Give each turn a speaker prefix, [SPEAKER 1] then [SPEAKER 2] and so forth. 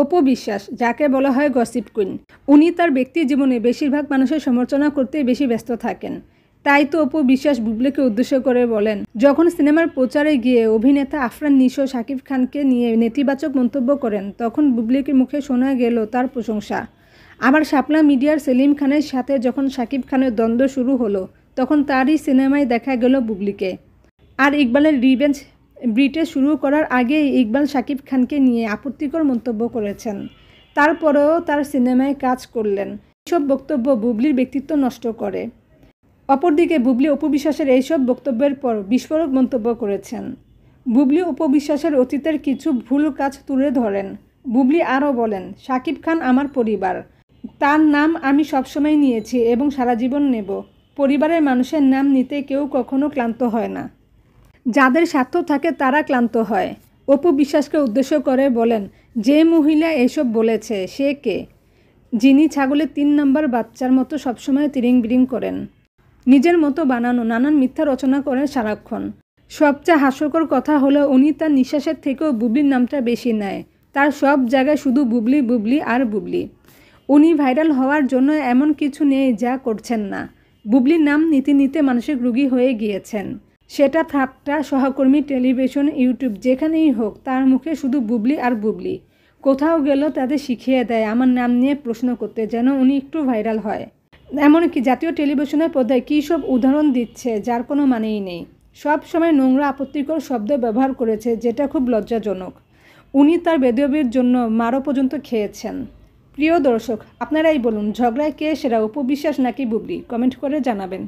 [SPEAKER 1] অপু বিশ্বাস, যাকে বলা হয় গসিপ কুইন, উনি তার ব্যক্তি জীবনে বেশিরভাগ মানুষের সমালোচনা করতে বেশি ব্যস্ত থাকেন। তাই তো অপু বিশ্বাস বুবলিকে উদ্দেশ্য করে বলেন, যখন সিনেমার প্রচারে গিয়ে অভিনেতা আফরান নিশো শাকিব খানকে নিয়ে নেতিবাচক মন্তব্য করেন, তখন বুবলিকে মুখে শোনা গেল তার প্রশংসা। আবার শাপলা মিডিয়ার সেলিম খানের সাথে যখন শাকিব খানের দ্বন্দ্ব শুরু হলো, তখন তারই সিনেমায় দেখা গেল বুবলিকে। আর ইকবালের রিভেঞ্জ ব্রিটে শুরু করার আগে ইকবাল শাকিব খানকে নিয়ে আপত্তিকর মন্তব্য করেছেন। তারপরেও তার সিনেমায় কাজ করলেন। এইসব বক্তব্য বুবলির ব্যক্তিত্ব নষ্ট করে। অপরদিকে বুবলি অপু বিশ্বাসের এইসব বক্তব্যের পর বিস্ফোরক মন্তব্য করেছেন। বুবলি অপু বিশ্বাসের অতীতের কিছু ভুল কাজ তুলে ধরেন। বুবলি আরও বলেন, শাকিব খান আমার পরিবার, তার নাম আমি সবসময় নিয়েছি এবং সারা জীবন নেব। পরিবারের মানুষের নাম নিতে কেউ কখনো ক্লান্ত হয় না, যাদের স্বার্থ থাকে তারা ক্লান্ত হয়। অপু বিশ্বাসকে উদ্দেশ্য করে বলেন, যে মহিলা এসব বলেছে সে কে, যিনি ছাগলের 3 নম্বর বাচ্চার মতো সবসময় তিরিং বিরিং করেন, নিজের মতো বানানো নানান মিথ্যা রচনা করেন সারাক্ষণ। সবচেয়ে হাস্যকর কথা হলো উনি তার নিঃশ্বাসের থেকেও বুবলির নামটা বেশি নেয়। তার সব জায়গায় শুধু বুবলি বুবলি আর বুবলি। উনি ভাইরাল হওয়ার জন্য এমন কিছু নেই যা করছেন না। বুবলির নাম নিতে নিতে মানসিক রোগী হয়ে গিয়েছেন। সেটা ঠাট্টা, সহকর্মী, টেলিভিশন, ইউটিউব, যেখানেই হোক তার মুখে শুধু বুবলি আর বুবলি। কোথাও গেল তাদের শিখিয়ে দেয় আমার নাম নিয়ে প্রশ্ন করতে, যেন উনি একটু ভাইরাল হয়। এমনকি জাতীয় টেলিভিশনের পর্দায় কী সব উদাহরণ দিচ্ছে যার কোনো মানেই নেই। সব সময় নোংরা আপত্তিকর শব্দ ব্যবহার করেছে, যেটা খুব লজ্জাজনক। উনি তার বেদবির জন্য মারও পর্যন্ত খেয়েছেন। প্রিয় দর্শক, আপনারাই বলুন, ঝগড়ায় কে সেরা, অপু বিশ্বাস নাকি বুবলি? কমেন্ট করে জানাবেন।